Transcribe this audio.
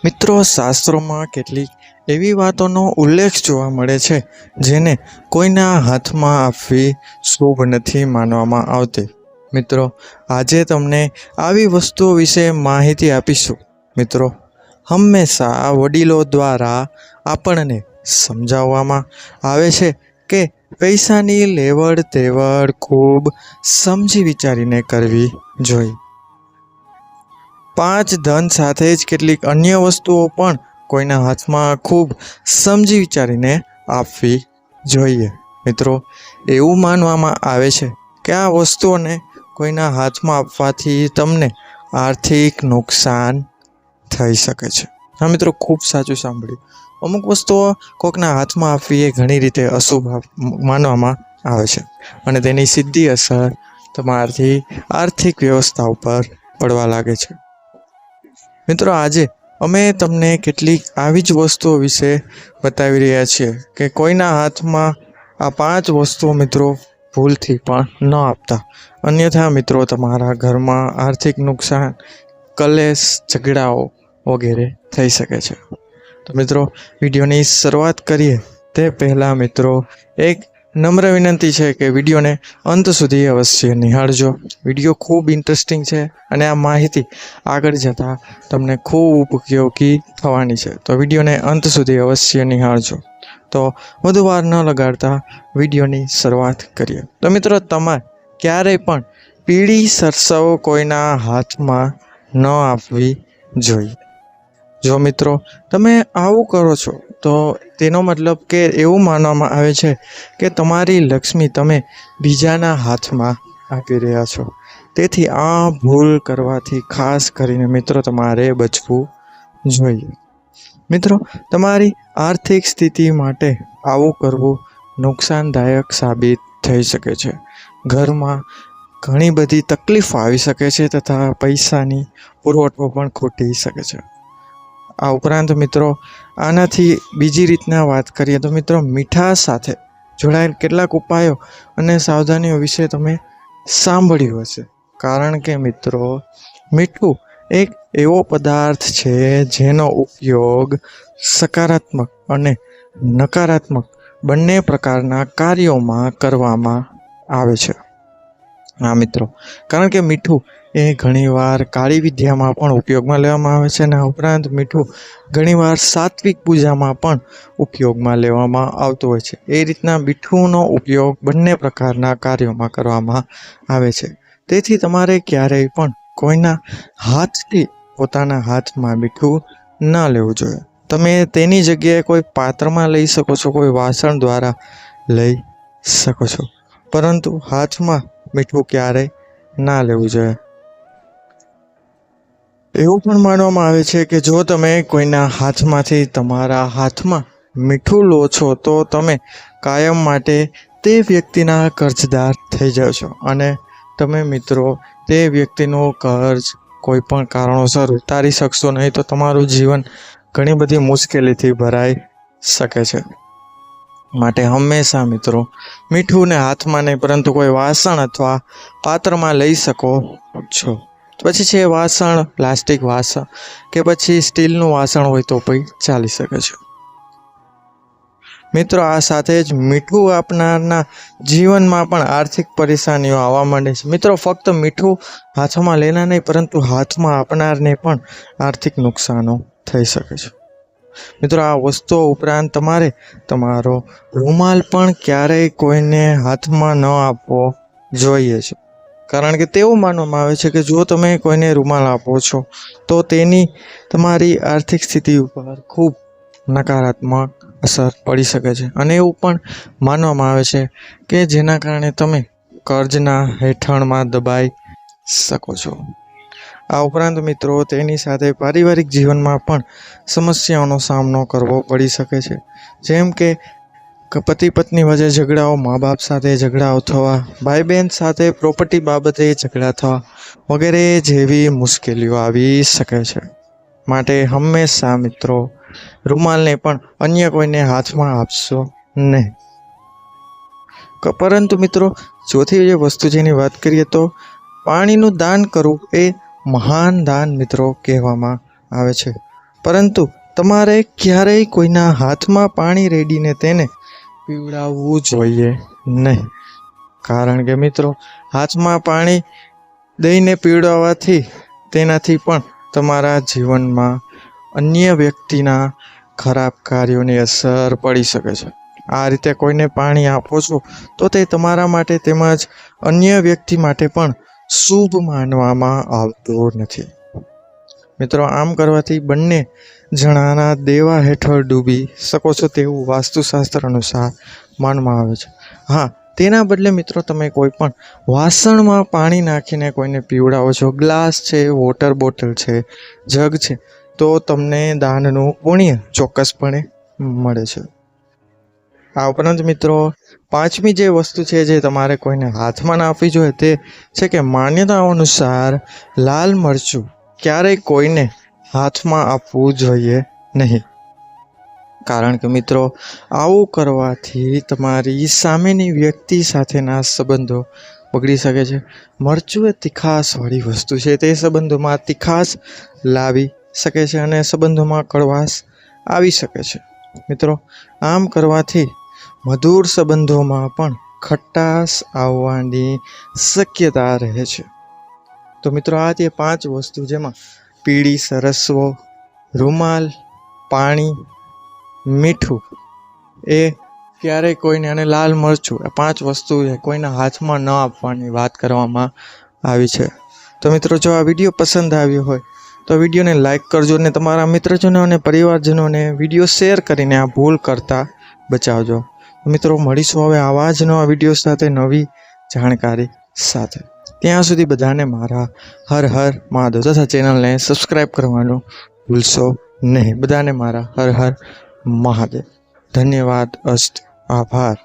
મિત્રો, શાસ્ત્રોમાં કેટલીક એવી વાતોનો ઉલ્લેખ જોવા મળે છે જેને કોઈના હાથમાં આપવી શુભ નથી માનવામાં આવતી. મિત્રો, આજે તમને આવી વસ્તુઓ વિશે માહિતી આપીશું. મિત્રો, હંમેશા વડીલો દ્વારા આપણને સમજાવવામાં આવે છે કે પૈસાની લેવડ દેવડ ખૂબ સમજી વિચારીને કરવી જોઈએ. પાંચ ધન સાથે જ કેટલીક અન્ય વસ્તુઓ પણ કોઈના હાથમાં ખૂબ સમજી વિચારીને આપવી જોઈએ. મિત્રો, એવું માનવામાં આવે છે કે આ વસ્તુઓને કોઈના હાથમાં આપવાથી તમને આર્થિક નુકસાન થઈ શકે છે. હા મિત્રો, ખૂબ સાચું સાંભળ્યું. અમુક વસ્તુઓ કોઈકના હાથમાં આપવી એ ઘણી રીતે અશુભ માનવામાં આવે છે અને તેની સીધી અસર તમારી આર્થિક વ્યવસ્થા ઉપર પડવા લાગે છે. મિત્રો, આજે અમે તમને કેટલીક આવી જ વસ્તુઓ વિશે બતાવી રહ્યા છીએ કે કોઈના હાથમાં આ પાંચ વસ્તુઓ મિત્રો ભૂલથી પણ ન આપતા. અન્યથા મિત્રો તમારા ઘરમાં આર્થિક નુકસાન, કલેશ, ઝઘડાઓ વગેરે થઈ શકે છે. તો મિત્રો, વિડીયોની શરૂઆત કરીએ તે પહેલાં મિત્રો એક નમ્ર વિનંતી છે કે વિડીયોને અંત સુધી અવશ્ય નિહાળજો. વિડીયો ખૂબ ઇન્ટરેસ્ટિંગ છે અને આ માહિતી આગળ જતાં તમને ખૂબ ઉપયોગી થવાની છે. તો વિડીયોને અંત સુધી અવશ્ય નિહાળજો. તો વધુ વાર ન લગાડતા વિડીયોની શરૂઆત કરીએ. તો મિત્રો, તમારે ક્યારેય પણ પીળી સરસવ કોઈના હાથમાં ન આપવી જોઈએ. જો મિત્રો તમે આવું કરો છો તો તેનો મતલબ કે એવું માનવામાં આવે છે કે તમારી લક્ષ્મી તમે બીજાના હાથમાં આપી રહ્યા છો. તેથી આ ભૂલ કરવાથી ખાસ કરીને મિત્રો તમારે બચવું જોઈએ. મિત્રો, તમારી આર્થિક સ્થિતિ માટે આવું કરવું નુકસાનદાયક સાબિત થઈ શકે છે. ઘરમાં ઘણી બધી તકલીફો આવી શકે છે તથા પૈસાની પુરવઠો પણ ખૂટી શકે છે. આ ઉપરાંત મિત્રો આનાથી બીજી રીતના વાત કરીએ તો મિત્રો મીઠા સાથે જોડાયેલ કેટલાક ઉપાયો અને સાવધાનીઓ વિશે તમે સાંભળ્યું હશે. કારણ કે મિત્રો મીઠું એક એવો પદાર્થ છે જેનો ઉપયોગ સકારાત્મક અને નકારાત્મક બંને પ્રકારના કાર્યોમાં કરવામાં આવે છે. હા મિત્રો, કારણ કે મીઠું એ ઘણીવાર કાળી વિદ્યામાં પણ ઉપયોગમાં લેવામાં આવે છે અને ઉપરાંત મીઠું ઘણીવાર સાત્વિક પૂજામાં પણ ઉપયોગમાં લેવામાં આવતું હોય છે. એ રીતના મીઠુંનો ઉપયોગ બંને પ્રકારના કાર્યોમાં કરવામાં આવે છે. તેથી તમારે ક્યારેય પણ કોઈના હાથથી પોતાના હાથમાં મીઠું ન લેવું જોઈએ. તમે તેની જગ્યાએ કોઈ પાત્રમાં લઈ શકો છો, કોઈ વાસણ દ્વારા લઈ શકો છો, પરંતુ હાથમાં મીઠું ક્યારેય ના લેવું જોઈએ. એવું પણ માનવામાં આવે છે કે જો તમે કોઈના હાથમાંથી તમારા હાથમાં મીઠું લો છો તો તમે કાયમ માટે તે વ્યક્તિના કર્જદાર થઈ જાઓ છો અને તમે મિત્રો તે વ્યક્તિનું કર્જ કોઈ પણ કારણોસર ઉતારી શકશો નહીં તો તમારું જીવન ઘણી બધી મુશ્કેલીથી ભરાઈ શકે છે. માટે હંમેશા મિત્રો મીઠું ને હાથમાં નહીં પરંતુ કોઈ વાસણ અથવા પાત્રમાં લઈ શકો છો. પછી છે વાસણ, પ્લાસ્ટિક વાસણ કે પછી સ્ટીલનું વાસણ હોય તો પણ ચાલી શકે છે. મિત્રો, આ સાથે જ મીઠું આપનારના જીવનમાં પણ આર્થિક પરેશાનીઓ આવવા માંડે છે. મિત્રો, ફક્ત મીઠું હાથમાં લેના નહીં પરંતુ હાથમાં આપનારને પણ આર્થિક નુકસાનો થઈ શકે છે. મિત્રો, આ વસ્તુઓ ઉપરાંત તમારે તમારો રૂમાલ પણ ક્યારેય કોઈને હાથમાં ન આપવો જોઈએ છે. કારણ કે તેવું માનવામાં આવે છે કે જો તમે કોઈને રૂમાલ આપો છો તો તેની તમારી આર્થિક સ્થિતિ ઉપર ખૂબ નકારાત્મક અસર પડી શકે છે અને એવું પણ માનવામાં આવે છે કે જેના કારણે તમે કર્જના હેઠળમાં દબાઈ શકો છો. આ ઉપરાંત મિત્રો તેની સાથે પારિવારિક જીવનમાં પણ સમસ્યાઓનો સામનો કરવો પડી શકે છે. જેમ કે પતિ પત્ની વચ્ચે ઝઘડાઓ, મા બાપ સાથે ઝઘડાઓ થવા, ભાઈ બહેન સાથે પ્રોપર્ટી બાબતે ઝઘડા થવા વગેરે જેવી મુશ્કેલીઓ આવી શકે છે. માટે હંમેશા મિત્રો રૂમાલને પણ અન્ય કોઈને હાથમાં આપશો નહીં. પરંતુ મિત્રો ચોથી જે વસ્તુ જેની વાત કરીએ તો પાણીનું દાન કરવું એ મહાન દાન મિત્રો કહેવામાં આવે છે. પરંતુ તમારે ક્યારેય કોઈના હાથમાં પાણી રેડીને તેને પીવડાવવું જોઈએ નહીં. કારણ કે મિત્રો, હાથમાં પાણી દઈને પીવડાવવાથી તેનાથી પણ તમારા જીવનમાં અન્ય વ્યક્તિના ખરાબ કાર્યોની અસર પડી શકે છે. આ રીતે કોઈને પાણી આપો છો તો તે તમારા માટે તેમજ અન્ય વ્યક્તિ માટે પણ શુભ માનવામાં આવતો નથી. મિત્રો, આમ કરવાથી બંને જણાના દેવા હેઠળ ડૂબી શકો છો તેવું વાસ્તુશાસ્ત્ર અનુસાર માનવામાં આવે છે. હા, તેના બદલે મિત્રો તમે કોઈ પણ વાસણમાં પાણી નાખીને કોઈને પીવડાવો છો, ગ્લાસ છે, વોટર બોટલ છે, જગ છે, તો તમને દાનનું પુણ્ય ચોક્કસપણે મળે છે. આ ઉપરાંત મિત્રો, પાંચમી જે વસ્તુ છે જે તમારે કોઈને હાથમાં ના આપવી જોઈએ તે છે કે માન્યતાઓ અનુસાર લાલ મરચું ક્યારેય કોઈને હાથમાં આપવું જોઈએ નહીં. કારણ કે મિત્રો, આવું કરવાથી તમારી સામેની વ્યક્તિ સાથેના સંબંધો બગડી શકે છે. મરચું એ તીખાશવાળી વસ્તુ છે, તે સંબંધોમાં તીખાશ લાવી શકે છે અને સંબંધોમાં કડવાશ આવી શકે છે. મિત્રો, આમ કરવાથી મધુર સંબંધોમાં પણ ખટાશ આવવાની શક્યતા રહે છે. તો મિત્રો, આ તે 5 વસ્તુ જેમાં પીળી સરસવો, રૂમાલ, પાણી, મીઠું એ ક્યારેય કોઈને અને લાલ મરચું, એ 5 વસ્તુ કોઈના હાથમાં ન આપવાની વાત કરવામાં આવી છે. તો મિત્રો, જો આ વિડીયો પસંદ આવ્યો હોય તો વિડીયોને લાઈક કરજો અને તમારા મિત્રજનો અને પરિવારજનોને વિડીયો શેર કરીને આ ભૂલ કરતા બચાવજો. મિત્રો, મળીશું હવે આવા જ નવા વિડીયો સાથે, નવી જાણકારી સાથે. ત્યાં સુધી બધાને મારા હર હર મહાદેવ તથા ચેનલને સબસ્ક્રાઈબ કરવાનું ભૂલશો નહીં. બધાને મારા હર હર મહાદેવ. ધન્યવાદ. આભાર.